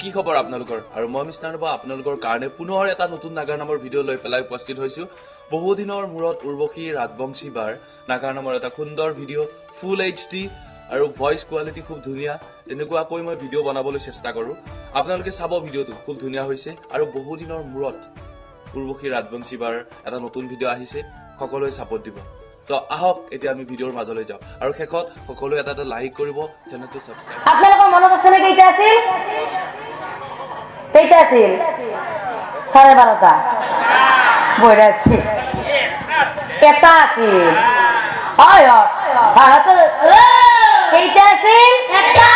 কি খবৰ আপোনালোকৰ আৰু মই মিষ্টাৰ নবা আপোনালোকৰ কাৰণে পুনৰ এটা নতুন নাগাৰ নামৰ ভিডিঅ' লৈ পেলাই উপস্থিত হৈছো। বহু দিনৰ মূৰত উৰ্বশী ৰাজবংশী বাৰ নাগাৰ নামৰ এটা সুন্দৰ ভিডিঅ' ফুল HD আৰু ভইচ কোৱালিটি খুব ধুনীয়া, তেনেকুৱাকৈ মই ভিডিঅ' বনাবলৈ চেষ্টা কৰোঁ। আপোনালোকে চাব, ভিডিঅ'টো খুব ধুনীয়া হৈছে আৰু বহু দিনৰ মূৰত উৰ্বশী ৰাজবংশী বাৰ এটা নতুন ভিডিঅ' আহিছে, সকলোৱে ছাপোৰ্ট দিব। তো আহক এতিয়া আমি ভিডিঅ'ৰ মাজলৈ যাওঁ আৰু শেষত সকলোৱে এটা লাইক কৰিব, চেনেলটো সাবস্ক্ৰাইব। আপোনালোকৰ মনত আছে নে কেইটা আছিল? কেইটা আছিল? 12:30 বইরা আছে এটা আছিল। হয় হয় ভারতে কেইটা আছিল? একটা।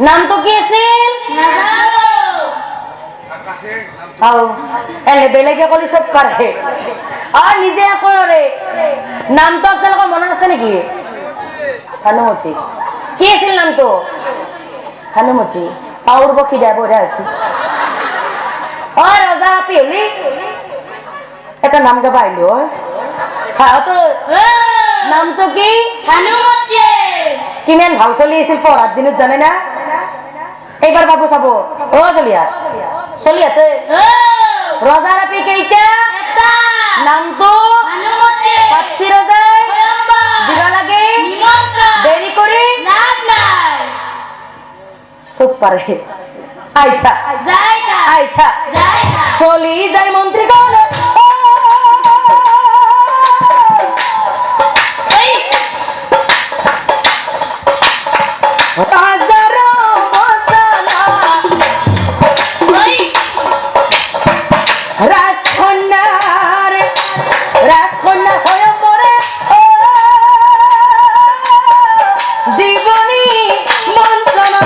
নাম তো কি আছিল? আও এলে বেলেগে কলি সব পারে আর নিজে করে নাম তো আপনাদের মনে আছে নাকি? হানুমতি। কি আছিল নাম তো? হানুমতি। পাউর বকি যায় বইরা আছে। और राजा पेली এটা নাম কে পাইলো হ্যাঁ তো নাম তো কি? হানুমতি। কিমেন ভাল চলি আছিল পড়ার দিন জানে না? এইবার বাবু চাবো ও চলিয়া চলিয়াতে রাজা রাপি কেইটা? একটা। নাম তো হানুমতি। পাচ্ছি রাজা দিবা লাগে দেরি করি লাভ নাই। সব পারে আইছা যাইতা আইছা যাইতা চলি যাই মন্ত্রী কোন এই হাজার মশলা ওই রাজকন্যা হয়ে পড়ে জীবনী মন্ত্রণা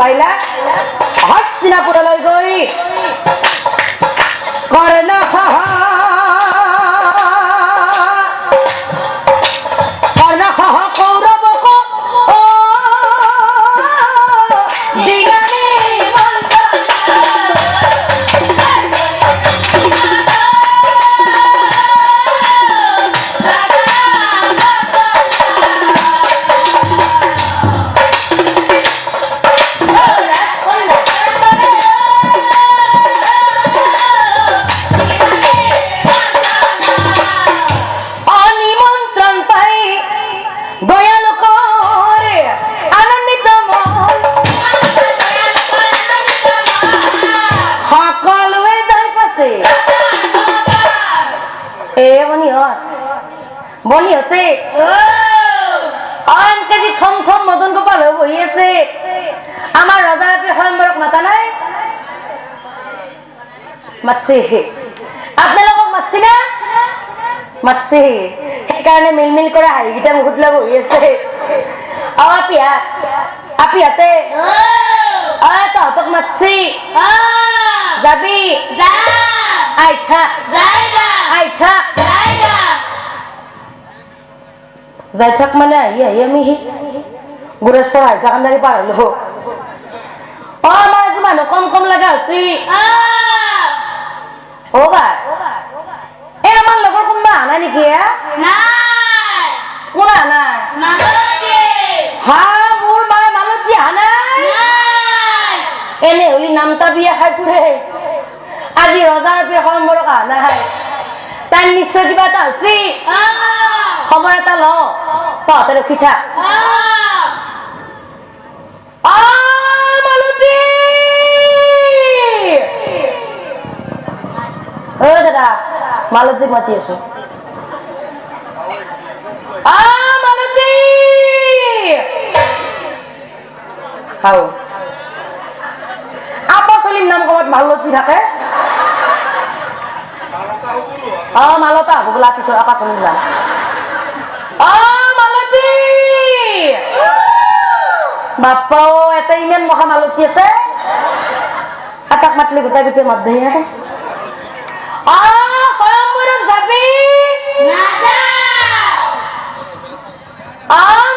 চাইলা হস্তিনাপুৰলৈ গৈ কৰ্ণসাহা কৌৰৱক দিলানি বনিহতে আনকে যি থম থম মদন গোপাল হৈ বহি আছে আমাৰ ৰজা ৰাতিৰ সয়ম্বৰক মাতা নাই মাতছে আপোনালোকক মাতছি না মাতছে সেইকাৰণে মিলমিল কৰা হাঁহিকেইটা মুখত লৈ বহি আছে আপিহাতে তহঁতক মাতছি যাবি আইঠা আইঠা যাই থাক মানে আহি আমি গুৰেশ্বৰ হাই ছেকেণ্ডাৰী পাৰ হলো আমাৰ আজি মানুহ কম কম লগা হৈছে এই আমাৰ লগৰ কোনোবা আনা নেকি কোন আনা হা মোৰ মায়ে মালতী আনা এনে হলি নামটা বিয়া খাই ফুৰে আজি ৰজাৰ বিয়া সয়ম্বৰক আনা হয় তাই নিশ্চয় কিবা এটা হৈছে খবৰ এটা ল তহঁতে ৰখি থাক মালতী অ দাদা মালতীক মাতি আছো মালতী আপা চলিৰ নাম ক'ৰবাত মালতী থাকে মালতা হ'ব বোলা পিছত আপা চলিৰ নাম মালতী বাপ্পা এটা ইমান মহা মালতী আছে এটাক মাতলে গোটাই গোটাই মাত ধৰি সয়ম্বৰক যাবি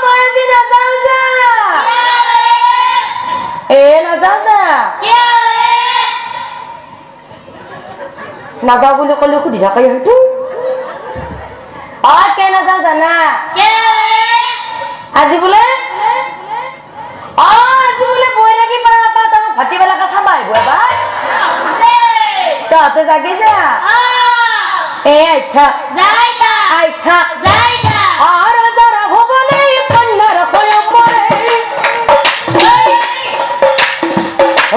মই আজি নাযাওঁ যা নাযাওঁ যা নাযাওঁ বুলি ক'লে সুধি থাকে হয়তো কে নাযাওঁ জানা আজি বোলে বৈ থাকি পাৰা তই ভাটিবেলাকে চাবা আহিব এবাৰ তহঁতে জাগি যা আইঠা আইঠা ৰজাৰ ভৱনে কন্যাৰ সয়ম্বৰে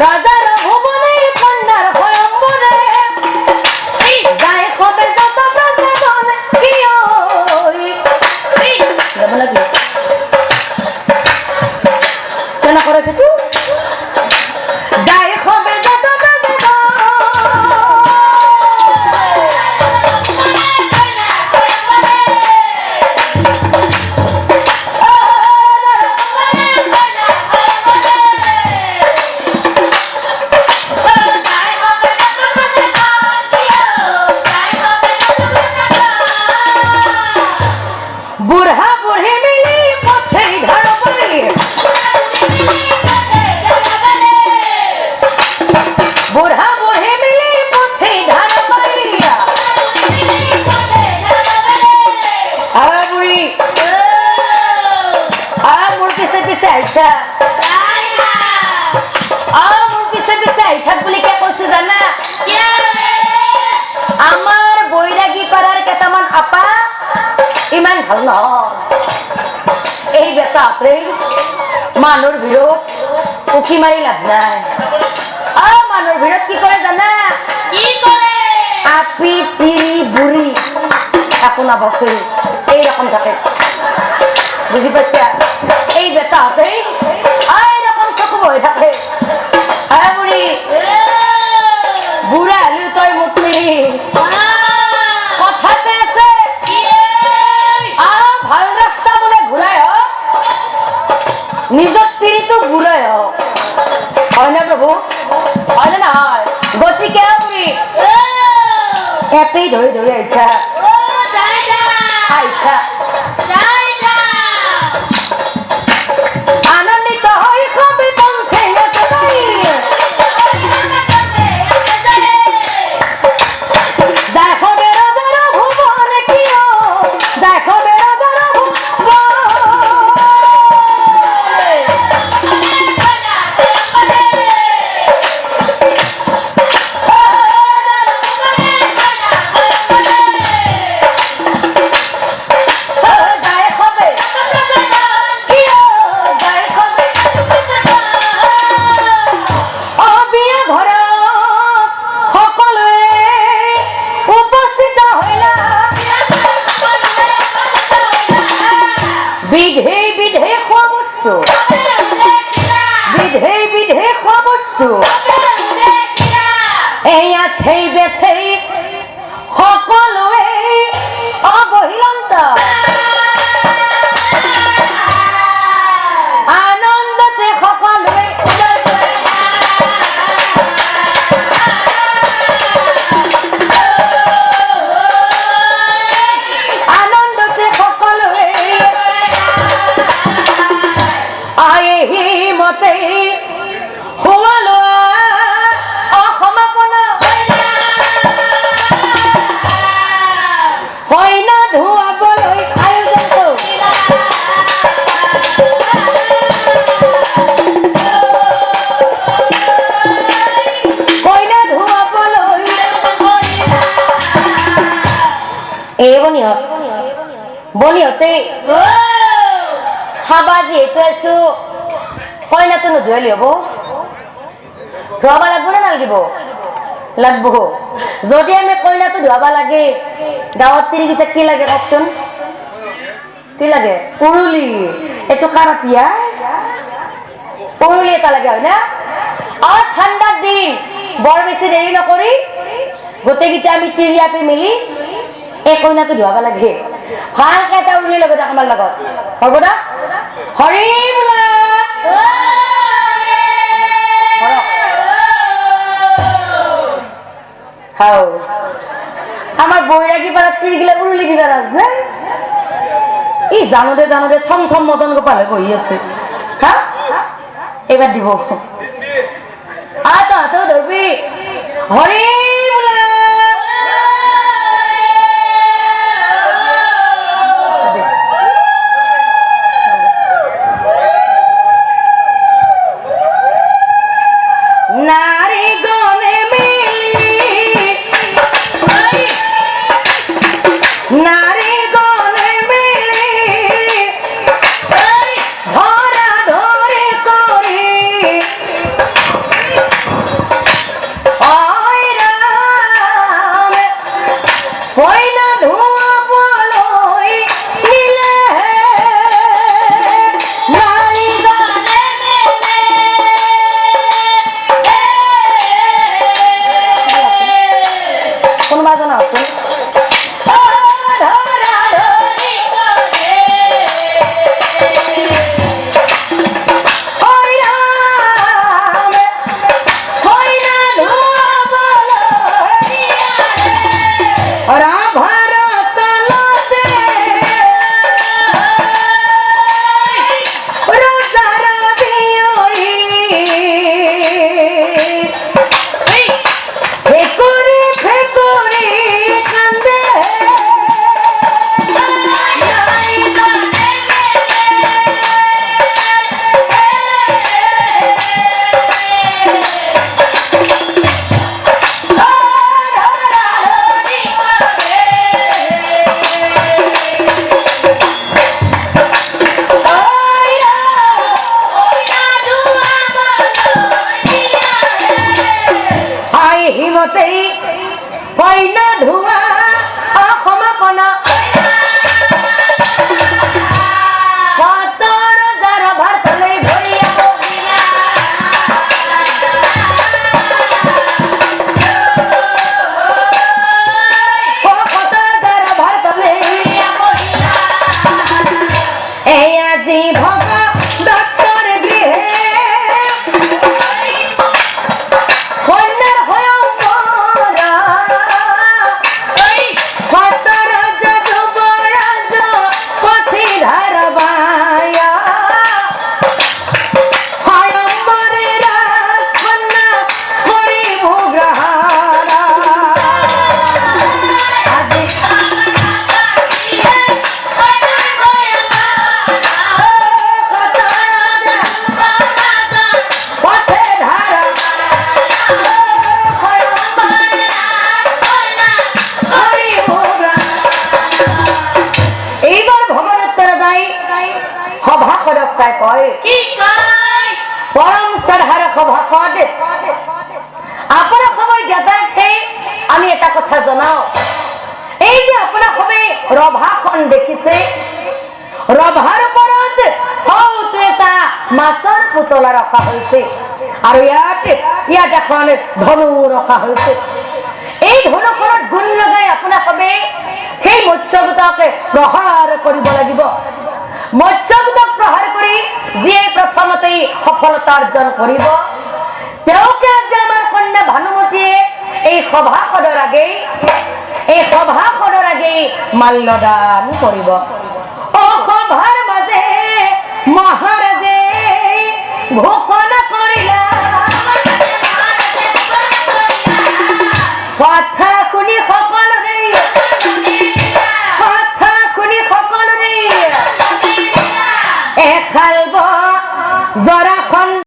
ৰজাৰ ভৱনে কন্যাৰ সয়ম্বৰে যায় খবে যত ব্ৰজগণ কিয় যাব লাগে কেনে কৰে কিছু যায় খবে যত মানুৰ ভিৰত উকি মাৰি লাভ নাই মানুৰ ভিৰত কি কৰে জানা আপি চিৰি বুঢ়ী একো নাবচে এইরকম থাকে বুঝি পাচ্ছা এই বেটাতে এইরকম চকু হয়ে থাকে হ্যাঁ বুড়ি বুড়া হলি তই মুতলি কথাতে আছে ভাল রাস্তা বলে ঘুরায় হোক নিজের তিরিতো ঘুরায় হোক হয় না প্রভু হয় না হয় গতিকে উড়ি এতেই ধরে ধরে আইছা আইছা আনন্দিত হই কবি পৌঁছে দেখো বেরোদের ভুবন কিও দেখো বেরোদের বিধে বিধে খোয়া বস্তু বিধে বিধে খোয়া বস্তু এই আথেই বেথেই সকলোৱে অবহিলন্ত আনন্দতে সকলোৱে আনন্দতে সকলোৱে মতে সোমালো অসমাপনা কইনা ধুৱাবলৈ আয়োজন কইনা ধুৱাবলৈ এই বনিহতে খাবা যিহেতু আছো কইনাটো নুধুৱালি হব ধুৱাব লাগব নে নালাগিব লাগব যদি আমি কইনাটো ধুৱাব লাগে গাঁৱত তিৰিকেইটা কি লাগে কওকচোন কি লাগে উৰুলি এইটো কাৰ পিয়া উৰুলি এটা লাগে হয় না আৰু ঠাণ্ডাৰ দিন বৰ বেছি দেৰি নকৰি গোটেইকেইটা আমি তিৰিয়াপি মিলি এই কইনাটো ধুৱাব লাগে ভালকে এটা উৰুলি লগত আমাৰ লগত হ'ব না হৰি বোলা হাও আমার বৈরাগী পাড়ার তিরগিলা উড়ুলি দিবার আসবে এই জানোদে জানোদে থম থম মদন গোপালে বই আছে হ্যাঁ এবার দিব আতো আতো ধরবি হরি বলা নারী গনে নারী গনে মিলি ধরা ধরে করে কইনা ধোয়া বলই মিলে নারী গনে মিলে কোন বাজানো আছে কইনা ধোৱা অসমাপনা কতৰ যাৰ ভাৰতলৈ ঘূৰি এই আজি ভগ দত্তৰ গৃহে সভাসদক চাই কয় কি কয় পৰম শ্ৰদ্ধাৰ সভাসদ আপোনাৰ সময় জ্ঞাতাৰ্থে আমি এটা কথা জনাও এই যে আপোনাৰ সময় ৰভাখন দেখিছে ৰভাৰ ওপৰত হয়তো এটা মাছৰ পুতলা ৰখা হৈছে আৰু ইয়াত এখন ধনু ৰখা হৈছে এই ধনুখনত গুণ লগাই আপোনাৰ সময় সেই মৎস্যগোটক প্ৰহাৰ কৰিব লাগিব মৎস্যগোটক প্ৰহাৰ কৰি যিয়ে প্ৰথমতেই সফলতা অৰ্জন কৰিব তেওঁকে আজি আমাৰ কন্যা ভানুমতীয়ে এই সভাসদৰ আগেই মাল্যদান কৰিব অসভাৰ মাজে মহাৰাজে ঘোষণা কৰিলা কথা শুনি সকলোৰে এখাল জৰা